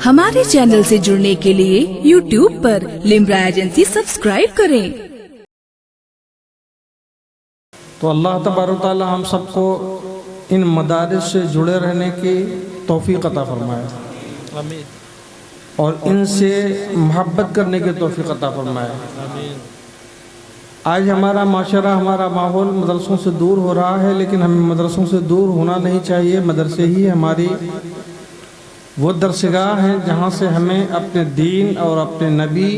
ہمارے چینل سے جڑنے کے لیے YouTube پر لمبرا ایجنسی سبسکرائب کریں۔ تو اللہ تبارک و تعالی ہم سب کو ان مدارس سے جڑے رہنے کی توفیق عطا فرمائے، آمین، اور ان سے محبت کرنے کی توفیق عطا فرمائے۔ آمین۔ آج ہمارا معاشرہ، ہمارا ماحول مدرسوں سے دور ہو رہا ہے، لیکن ہمیں مدرسوں سے دور ہونا نہیں چاہیے۔ مدرسے ہی ہماری وہ درسگاہ ہیں جہاں سے ہمیں اپنے دین اور اپنے نبی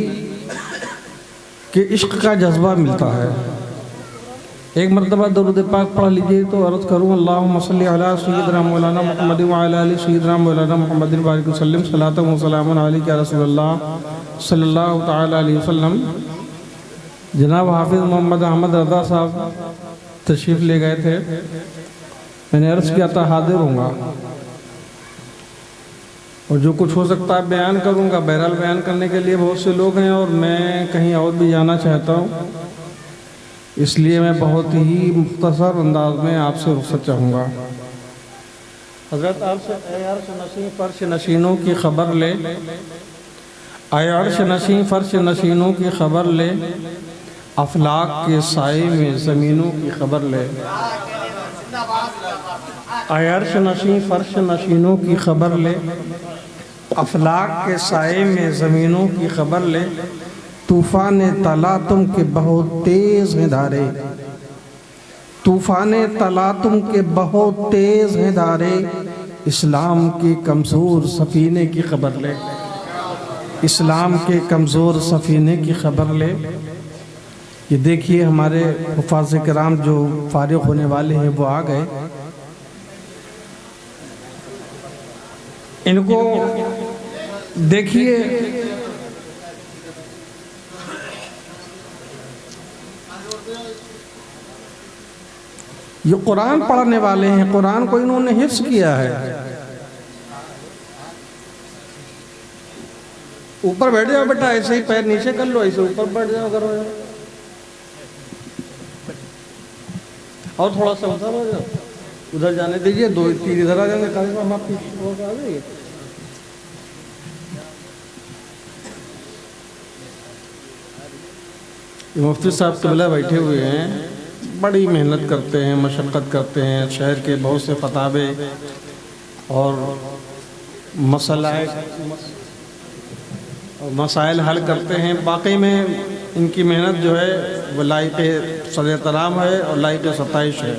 کے عشق کا جذبہ ملتا ہے۔ ایک مرتبہ درود پاک پڑھ لیجئے تو عرض کروں، اللہم صلی علی سیدنا مولانا محمد وعلی آل سیدنا مولانا محمد بارک وسلم صلاۃ و سلام علیک یا رسول اللہ صلی اللہ تعالی علیہ وسلم۔ جناب حافظ محمد احمد رضا صاحب تشریف لے گئے تھے، میں نے عرض کیا تھا حاضر ہوں گا اور جو کچھ ہو سکتا ہے بیان کروں گا۔ بہرحال بیان کرنے کے لیے بہت سے لوگ ہیں اور میں کہیں اور بھی جانا چاہتا ہوں، اس لیے میں بہت ہی مختصر انداز میں آپ سے رخصت چاہوں گا۔ حضرت اے عرش نشین فرش نشینوں کی خبر لے، اے عرش نشین فرش نشینوں کی خبر لے، افلاک کے سائے میں زمینوں کی خبر لے۔ اے عرش نشین فرش نشینوں کی خبر لے، افلاک کے سائے میں زمینوں کی خبر لے۔ طوفان تلاطم کے بہت تیز ہیں دھارے، طوفان تلاطم کے بہت تیز ہیں دھارے، اسلام کے کمزور سفینے کی خبر لے، اسلام کے کمزور سفینے کی خبر لے۔ یہ دیکھیے ہمارے حفاظ کرام جو فارغ ہونے والے ہیں وہ آ گئے، ان کو دیکھیے۔ یہ قرآن پڑھنے والے ہیں، قرآن کو انہوں نے حفظ کیا ہے۔ اوپر بیٹھ جاؤ بیٹا، ایسے ہی پیر نیچے کر لو، ایسے اوپر بیٹھ جاؤ کرو، اور تھوڑا سا ادھر ہو جاؤ، ادھر جانے دیجئے، دو تین ادھر آ جائیں گے، قاضی صاحب آپ پیچھے ہو کے آ جائیے۔ مفتی صاحب قبلہ بیٹھے ہوئے ہیں، بڑی محنت کرتے ہیں، مشقت کرتے ہیں، شہر کے بہت سے فتاوے اور مسائل حل کرتے ہیں۔ واقعی میں ان کی محنت جو ہے وہ لائق صدر احترام ہے اور لائق ستائش ہے۔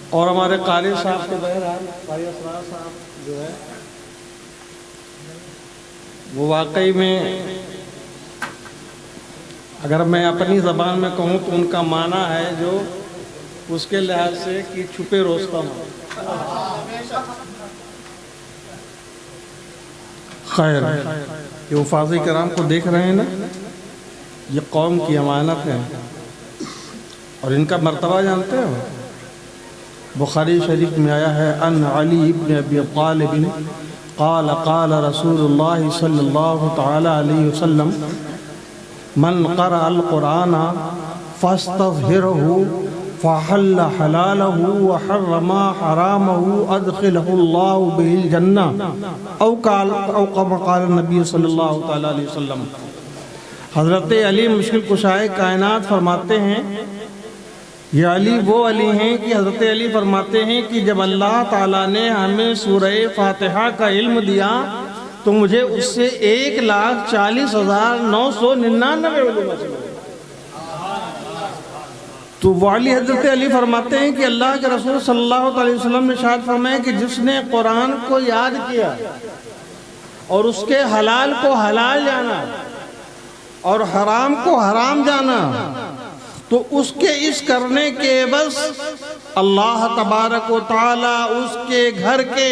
اور ہمارے قاری صاحب کے بہرحال قاری اسرار صاحب جو ہے وہ واقعی میں اگر میں اپنی زبان میں کہوں تو ان کا معنی ہے جو اس کے لحاظ سے کہ چھپے رستم۔ خیر، یہ حفاظ کرام کو دیکھ رہے ہیں نا، یہ قوم کی امانت ہے اور ان کا مرتبہ جانتے ہو؟ بخاری شریف میں آیا ہے، ان علی ابن ابی طالب قال قال رسول اللہ صلی اللہ تعالی علیہ وسلم من قرأ القرآن فاستظہرہ فحل حلالہ وحرم حرامہ ادخلہ اللہ بہ الجنہ او کما قال النبی صلی اللہ تعالی علیہ وسلم۔ حضرت علی مشکل کشائے کائنات فرماتے ہیں، یہ علی وہ علی ہیں کہ حضرت علی فرماتے ہیں کہ جب اللہ تعالیٰ نے ہمیں سورہ فاتحہ کا علم دیا تو مجھے اس سے 1,40,999 علوم حاصل ہوئے۔ تو وہ علی حضرت علی فرماتے ہیں کہ اللہ کے رسول صلی اللہ علیہ وسلم نے ارشاد فرمایا کہ جس نے قرآن کو یاد کیا اور اس کے حلال کو حلال جانا اور حرام کو حرام جانا، تو اس کے اس کرنے کے عوض اللہ تبارک و تعالی اس کے گھر کے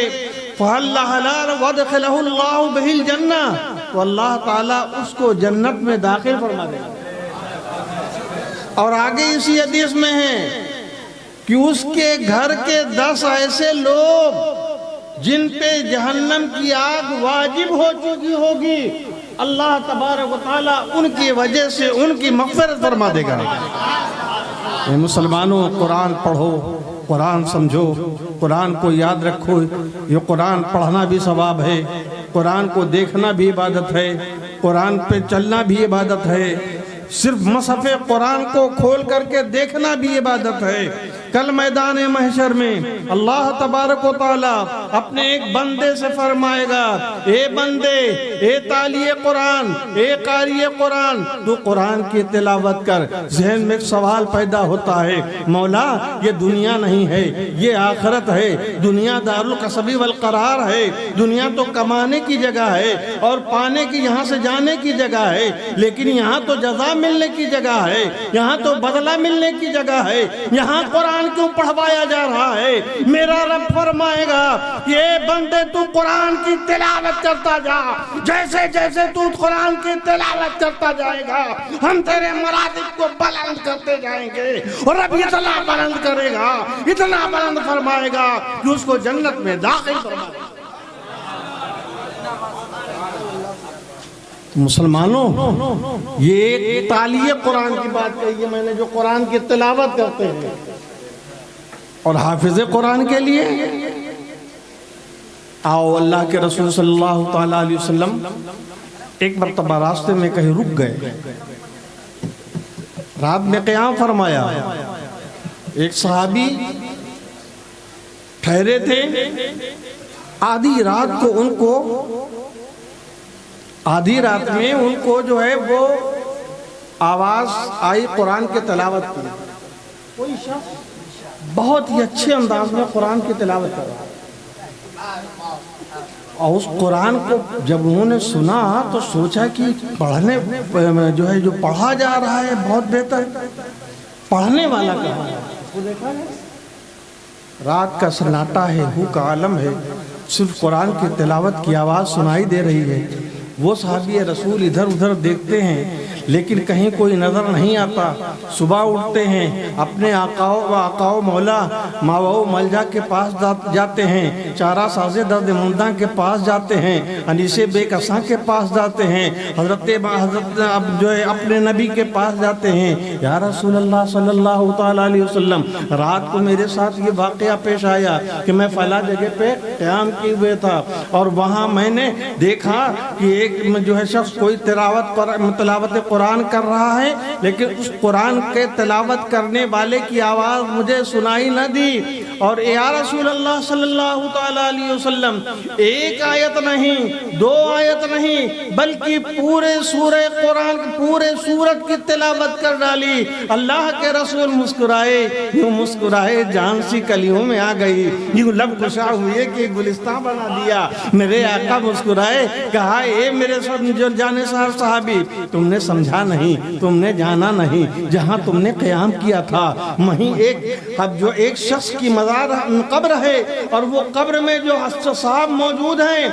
فحل حلال وادخلہ اللہ بہ الجنہ، تو اللہ تعالی اس کو جنت میں داخل فرما دے گا۔ اور آگے اسی حدیث میں ہے کہ اس کے گھر کے 10 ایسے لوگ جن پہ جہنم کی آگ واجب ہو چکی ہوگی، اللہ تبارک و تعالیٰ ان کی وجہ سے ان کی مغفرت فرما دے گا۔ اے مسلمانوں، قرآن پڑھو، قرآن سمجھو، قرآن کو یاد رکھو۔ یہ قرآن پڑھنا بھی ثواب ہے، قرآن کو دیکھنا بھی عبادت ہے، قرآن پہ چلنا بھی عبادت ہے، صرف مصحف قرآن کو کھول کر کے دیکھنا بھی عبادت ہے۔ کل میدان محشر میں اللہ تبارک و تعالیٰ اپنے ایک بندے سے فرمائے گا، اے بندے، اے تالی قرآن، اے قاری قرآن، تو قرآن کی تلاوت کر۔ ذہن میں ایک سوال پیدا ہوتا ہے، مولا یہ دنیا نہیں ہے، یہ آخرت ہے۔ دنیا دار القصب والقرار ہے، دنیا تو کمانے کی جگہ ہے اور پانے کی، یہاں سے جانے کی جگہ ہے، لیکن یہاں تو جزا ملنے کی جگہ ہے، یہاں تو بدلہ ملنے کی جگہ ہے۔ یہاں قرآن کیوں پڑھوایا جا رہا ہے؟ میرا رب فرمائے گا، یہ بندے تو قرآن کی تلاوت کرتا جا، جیسے جیسے تو قرآن کی تلاوت کرتا جائے گا ہم تیرے مراتب کو بلند کرتے جائیں گے، اور رب اتنا بلند کرے گا، اتنا بلند فرمائے گا کہ اس کو جنت میں داخل فرمائے گا۔ مسلمانوں، یہ ایک تالی قرآن کی بات کہی ہے میں نے، جو قرآن کی تلاوت کرتے ہیں، اور حافظ قرآن کے لیے آؤ اللہ کے رسول صلی اللہ تعالیٰ علیہ وسلم ایک مرتبہ راستے میں کہیں رک گئے، رات میں قیام فرمایا۔ ایک صحابی ٹھہرے تھے، آدھی رات میں ان کو جو ہے وہ آواز آئی قرآن کے تلاوت کی۔ کوئی شخص بہت ہی اچھے انداز میں قرآن کی تلاوت کر رہا ہے، اور اس قرآن کو جب انہوں نے سنا تو سوچا کہ پڑھنے جو ہے جو پڑھا جا رہا ہے بہت بہتر، پڑھنے والا کہاں ہے؟ وہ دیکھا ہے رات کا سناٹا ہے، ہو کا عالم ہے، صرف قرآن کی تلاوت کی آواز سنائی دے رہی ہے۔ وہ صحابی رسول ادھر ادھر دیکھتے ہیں لیکن کہیں کوئی نظر نہیں آتا۔ صبح اٹھتے ہیں، اپنے آقا و مولا ماو ملجا کے پاس جاتے ہیں، چارہ ساز درد مندہ کے پاس جاتے ہیں، انیس بے کساں کے پاس جاتے ہیں، حضرت جو ہے اپنے نبی کے پاس جاتے ہیں۔ یا رسول اللہ صلی اللہ تعالیٰ علیہ وسلم، رات کو میرے ساتھ یہ واقعہ پیش آیا کہ میں فلاں جگہ پہ قیام کیے ہوئے تھا، اور وہاں میں نے دیکھا کہ ایک جو ہے شخص کوئی تلاوت قرآن کر رہا ہے، لیکن اس قرآن کے تلاوت کرنے والے کی آواز مجھے سنائی نہ دی۔ اور یا رسول اللہ صلی اللہ تعالیٰ علیہ وسلم، ایک آیت نہیں، دو آیت نہیں، بلکہ پورے سورہ قرآن، پورے سورت کی تلاوت کر ڈالی۔ اللہ کے رسول مسکرائے، یوں مسکرائے جان سی کلیوں میں آ گئی، یوں لب گشا ہوئے کہ گلستان بنا دیا۔ میرے آقا مسکرائے، کہا اے میرے جانے سار صحابی، تم نے سمجھا نہیں، تم نے جانا نہیں، جہاں تم نے قیام کیا تھا وہیں ایک شخص کی مزار قبر ہے، اور وہ قبر میں جو صاحب موجود ہیں،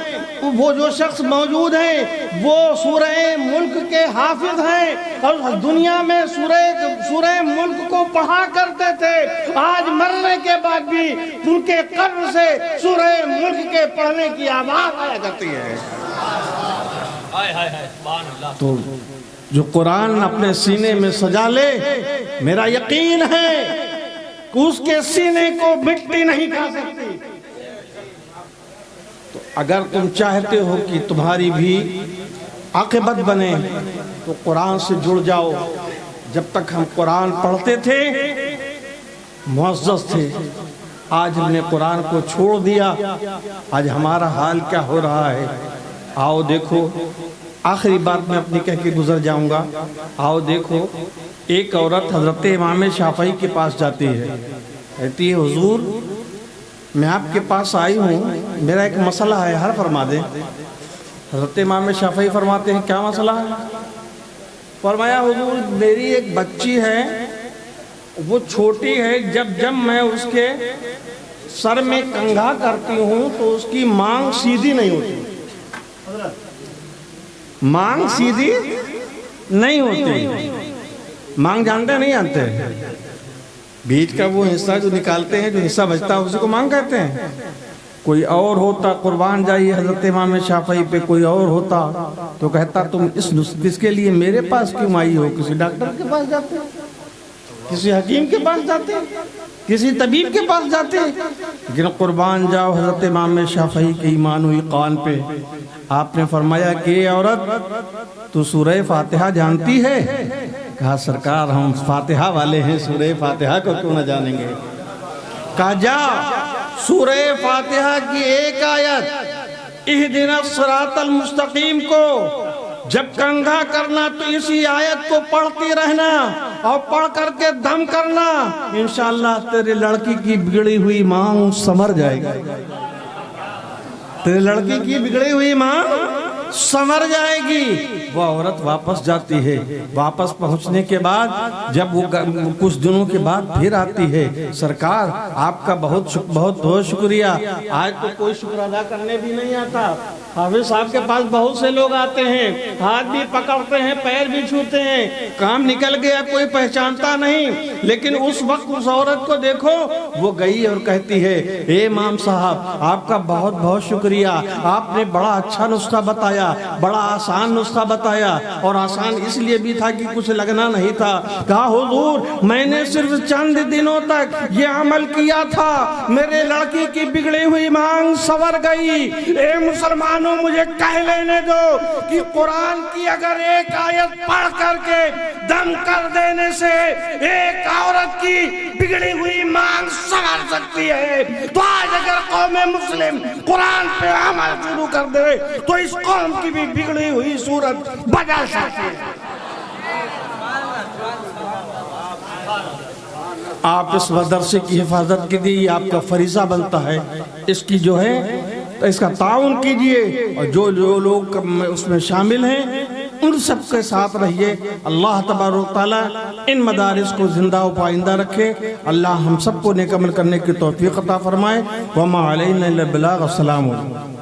وہ جو شخص موجود ہیں وہ سورہ ملک کے حافظ ہیں، اور دنیا میں سورہ ملک کو پڑھا کرتے تھے۔ آج مرنے کے بعد بھی ان کے قبر سے سورہ ملک کے پڑھنے کی آواز آیا کرتی ہے۔ تو جو قرآن اپنے سینے میں سجا لے، میرا یقین ہے کہ اس کے سینے کو مٹی نہیں کھا سکتی۔ تو اگر تم چاہتے ہو کہ تمہاری بھی عاقبت بنے تو قرآن سے جڑ جاؤ۔ جب تک ہم قرآن پڑھتے تھے معزز تھے، آج ہم نے قرآن کو چھوڑ دیا، آج ہمارا حال کیا ہو رہا ہے۔ آؤ دیکھو، آخری بات میں اپنی کہہ کے گزر جاؤں گا۔ آؤ دیکھو، ایک عورت حضرت امام شافعی کے پاس جاتی ہے، کہتی ہے حضور میں آپ کے پاس آئی ہوں، میرا ایک مسئلہ ہے، حل فرما دیں۔ حضرت امام شافعی فرماتے ہیں کیا مسئلہ ہے؟ فرمایا حضور میری ایک بچی ہے، وہ چھوٹی ہے، جب میں اس کے سر میں کنگھا کرتی ہوں تو اس کی مانگ سیدھی نہیں ہوتی، مانگ سیدھی نہیں ہوتی۔ مانگ جانتے نہیں جانتے؟ بیچ کا وہ حصہ جو نکالتے ہیں، جو حصہ بچتا ہے اسی کو مانگ کہتے ہیں۔ کوئی اور ہوتا قربان جائیے حضرت امام شافعی پہ کوئی اور ہوتا تو کہتا تم اس کے لیے میرے پاس کیوں آئی ہو؟ کسی ڈاکٹر کے پاس جاتے، کسی حکیم کے پاس جاتے، کسی طبیب کے پاس جاتے، لیکن قربان جاؤ حضرت امام شافعی کے ایمان و ایقان پہ۔ آپ نے فرمایا کہ اے عورت تو سورہ فاتحہ جانتی ہے؟ کہا سرکار ہم فاتحہ والے ہیں، سورہ فاتحہ کو کیوں نہ جانیں گے؟ کہا جا سورہ فاتحہ کی ایک آیت اہدنا الصراط المستقیم کو جب کنگھا کرنا تو اسی آیت کو پڑھتی رہنا اور پڑھ کر کے دم کرنا، انشاءاللہ تیرے لڑکی کی بگڑی ہوئی مانگ سنور جائے گی، تیرے لڑکی کی بگڑی ہوئی مانگ سنور جائے گی۔ وہ عورت واپس جاتی ہے، واپس پہنچنے کے بعد جب وہ کچھ دنوں کے بعد پھر آتی ہے، سرکار آپ کا بہت بہت شکریہ، آج تو کوئی شکر ادا کرنے بھی نہیں آتا۔ حافظ صاحب کے پاس بہت سے لوگ آتے ہیں، ہاتھ بھی پکڑتے ہیں، پیر بھی چھوتے ہیں، کام نکل گیا کوئی پہچانتا نہیں، لیکن اس وقت اس عورت کو دیکھو، وہ گئی اور کہتی ہے اے امام صاحب آپ کا بہت بہت شکریہ، آپ نے بڑا اچھا نسخہ بتایا، بڑا آسان نسخہ بتایا، اور آسان اس لیے بھی تھا کہ کچھ لگنا نہیں تھا۔ کہا حضور میں نے صرف چند دنوں تک یہ عمل کیا تھا، میرے لڑکی کی بگڑی ہوئی مانگ سنور گئی۔ اے مسلمانوں مجھے کہہ لینے دو کہ قرآن کی اگر ایک آیت پڑھ کر کے دم کر دینے سے ایک عورت کی بگڑی ہوئی مانگ سنور سکتی ہے، تو آج اگر قوم مسلم قرآن پہ عمل شروع کر دے تو اس قوم کی بھی بگڑی ہوئی صورت بدل سکتی ہے۔ آپ اس مدرسے کی حفاظت کے لیے آپ کا فریضہ بنتا ہے، اس کی جو ہے اس کا تعاون کیجئے، اور جو لوگ اس میں شامل ہیں ان سب کے ساتھ رہیے۔ اللہ تبارک و تعالیٰ ان مدارس کو زندہ و پائندہ رکھے، اللہ ہم سب کو نیک عمل کرنے کی توفیق عطا فرمائے۔ وما علینا الا البلاغ۔ السلام علیکم۔